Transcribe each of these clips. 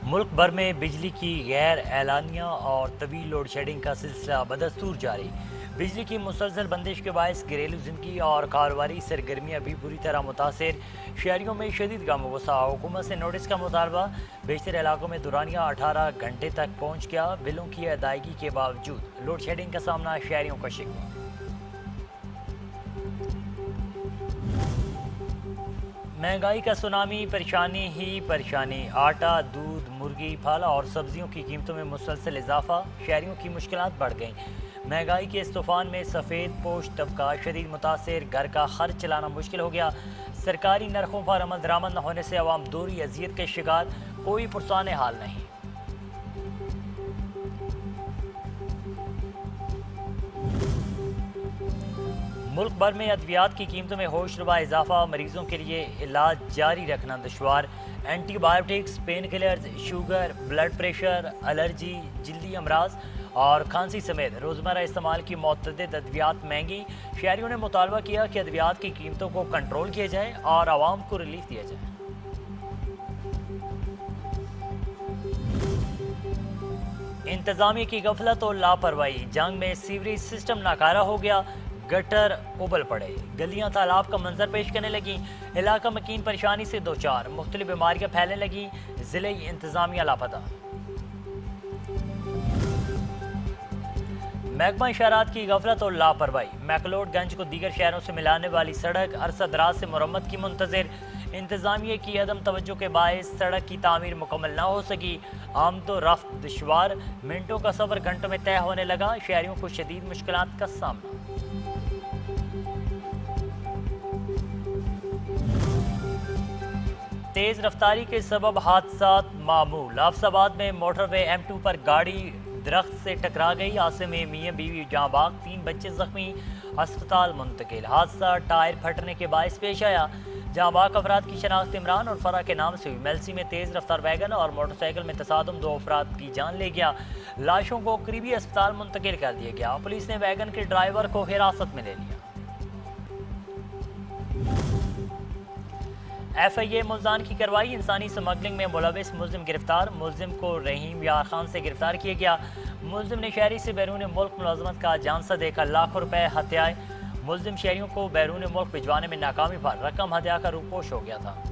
मुल्क भर में बिजली की गैर एलानिया और तवील लोड शेडिंग का सिलसिला बदस्तूर जारी। बिजली की मुसलसल बंदिश के बायस घरेलू जिंदगी और कारोबारी सरगर्मियाँ भी बुरी तरह मुतासर। शहरियों में शदीद गम गुस्सा, हुकूमत से नोटिस का मुतालबा। बेशतर इलाकों में दुरानिया 18 घंटे तक पहुँच गया। बिलों की अदायगी के बावजूद लोड शेडिंग का सामना शहरियों का शिकवा। महंगाई का सुनामी, परेशानी ही परेशानी। आटा, दूध, मुर्गी, फल और सब्जियों की कीमतों में मुसलसल इजाफा। शहरियों की मुश्किलात बढ़ गईं। महंगाई के इस तूफान में सफ़ेद पोश तबका शदीद मुतासर। घर का खर्च चलाना मुश्किल हो गया। सरकारी नरखों पर अमल दरामद न होने से अवाम दोहरी अजियत के शिकार। कोई पुरसाने हाल नहीं। मुल्क भर में अद्वियात की कीमतों में होशरुबा इजाफा। मरीजों के लिए इलाज जारी रखना दुश्वार। Antibiotics, pain killers, sugar, blood pressure, allergy, जल्दी अमराज और खांसी समेत रोज़मर्रा इस्तेमाल की मुतअद्दिद अद्वियात महंगी। शहरियों ने मुतालबा किया कि अद्वियात की कीमतों को कंट्रोल किया जाए और आवाम को रिलीफ दिया जाए। इंतजामिया की गफलत और लापरवाही। जंग में सीवरेज सिस्टम नाकारा हो गया। गटर उबल पड़े। गलियां तालाब का मंजर पेश करने लगी। इलाका मकीन परेशानी से दो चार। मुख्तलिफ बीमारियां फैलने लगी। जिले इंतजामिया लापता। महकमा इशारात की गफलत और लापरवाही। मैकलोडगंज को दीगर शहरों से मिलाने वाली सड़क अरसा दराज से मुरम्मत की मुंतजर। इंतजामिया की अदम तवज्जो के बायस सड़क की तामीर मुकम्मल न हो सकी। आमद व रफ्त दुश्वार। मिनटों का सफर घंटों में तय होने लगा। शहरियों को शदीद मुश्किलात का सामना। तेज रफ्तारी के सबब हादसात मामूल। आफसाबाद में मोटरवे M2 पर गाड़ी दरख्त से टकरा गई। हादसे में मियां बीवी जाँ बाग, 3 बच्चे जख्मी, अस्पताल मुंतकिल। हादसा टायर फटने के बायस पेश आया। जाँ बाग अफराद की शनाख्त इमरान और फरा के नाम से हुई। मेलसी में तेज रफ्तार वैगन और मोटरसाइकिल में तसादुम 2 अफराद की जान ले गया। लाशों को करीबी अस्पताल मुंतकिल कर दिया गया। पुलिस ने वैगन के ड्राइवर को हिरासत में ले लिया। FIA मुल्जान की कार्रवाई। इंसानी स्मगलिंग में मुलविस मुल्जिम गिरफ्तार। मुल्जिम को रहीम यार खान से गिरफ्तार किया गया। मुल्जिम ने शहरी से बैरून मुल्क मुलाजमत का झांसा देकर लाखों रुपए हत्याए। मुल्जिम शहरियों को बैरून मुल्क भिजवाने में नाकामी पर रकम हत्या का रूपोश हो गया था।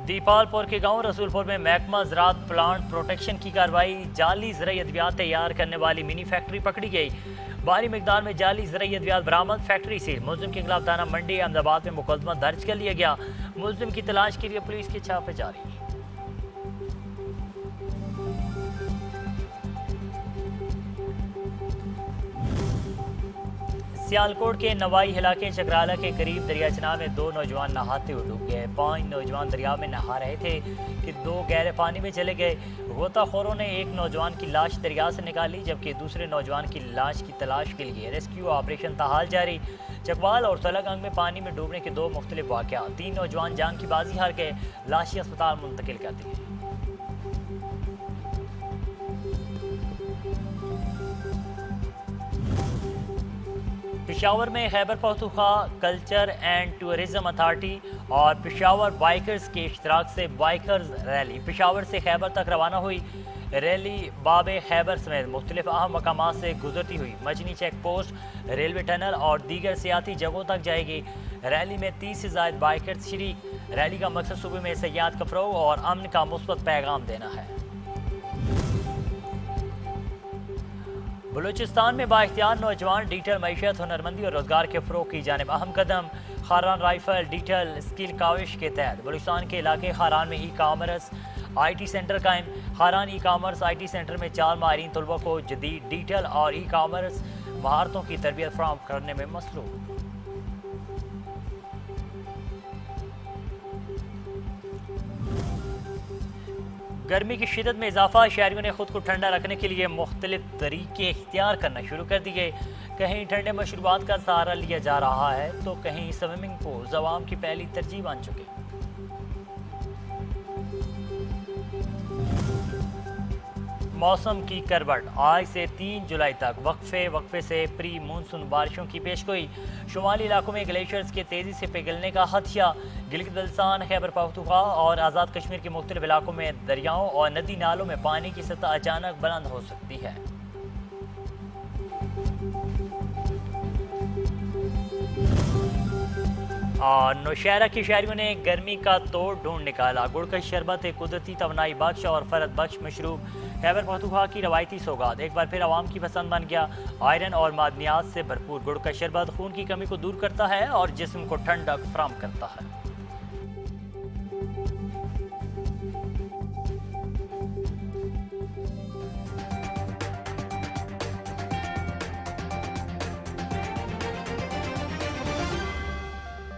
दीपालपुर के गांव रसूलपुर में महकमा ज़राअत प्लांट प्रोटेक्शन की कार्रवाई। जाली ज़राई अद्वियात तैयार करने वाली मिनी फैक्ट्री पकड़ी गई। भारी मिकदार में जाली ज़राई अद्वियात बरामद। Factory seal. मुल्जिम के खिलाफ थाना मंडी अहमदाबाद में मुकदमा दर्ज कर लिया गया। मुल्जिम की तलाश के लिए पुलिस के छापे जारी। सियालकोट के नवाई इलाके चकराला के करीब दरिया चनाब में 2 नौजवान नहाते हुए डूब गए। 5 नौजवान दरिया में नहा रहे थे कि 2 गहरे पानी में चले गए। गोताखोरों ने एक नौजवान की लाश दरिया से निकाली, जबकि दूसरे नौजवान की लाश की तलाश के लिए रेस्क्यू ऑपरेशन ताहाल जारी। चकवाल और सलगंग में पानी में डूबने के 2 मुख्तलिफ वाक़यात। 3 नौजवान जान की बाजी हार गए। लाशें अस्पताल मुंतकिल कर दी। पेशावर में Khyber Pakhtunkhwa culture and tourism authority और पेशावर बाइकर्स के इश्तराक से बाइकर्स रैली पेशावर से खैबर तक रवाना हुई। रैली बाबे खैबर समेत मुख्तलिफ अहम मकामात से गुजरती हुई मजनी चेक पोस्ट, रेलवे टनल और दीगर सियाती जगहों तक जाएगी। रैली में 30 से ज़ायद बाइकर्स शरीक। रैली का मकसद सूबे में सयाहत का फ़रोग़ और अमन का मुस्बत पैगाम देना है। बलूचिस्तान में बाइख्तियार नौजवान डिजिटल मईशत, हुनरमंदी और रोजगार के फ़रोग़ की जानिब अहम कदम। Kharan rifle digital skill Kaavish के तहत बलूचिस्तान के इलाके खारान में ई-कॉमर्स IT सेंटर कायम। खारान ई-कॉमर्स IT सेंटर में 4 माहिरीन तलबा को जदीद डिजिटल और ई-कॉमर्स महारतों की तरबियत फराहम करने में मसरूफ़। गर्मी की शिदत में इजाफा। शहरियों ने खुद को ठंडा रखने के लिए मुख्तलिफ तरीके इख्तियार करना शुरू कर दिए। कहीं ठंडे मशरूबात का सहारा लिया जा रहा है तो कहीं स्विमिंग पूल अवाम की पहली तरजीह बन चुके। मौसम की करवट, आज से 3 जुलाई तक वक्फे से प्री मानसून बारिशों की पेशगोई। शुमाली इलाकों में ग्लेशियर्स के तेज़ी से पिघलने का खदशा। गिलगित बल्तिस्तान, खैबर पख्तूनख्वा और आज़ाद कश्मीर के मुख्तलिफ इलाकों में दरियाओं और नदी नालों में पानी की सतह अचानक बुलंद हो सकती है। और नौशहरा के शहरियों ने गर्मी का तोड़ ढूंढ निकाला। गुड़ का शरबत एक कुदरती तवनाई बख्श और फरत बख्श मशरूब खैबर पख्तूनख्वा की रवायती सौगात एक बार फिर आवाम की पसंद बन गया। आयरन और मादनियात से भरपूर गुड़ का शरबत खून की कमी को दूर करता है और जिस्म को ठंडक फराहम करता है।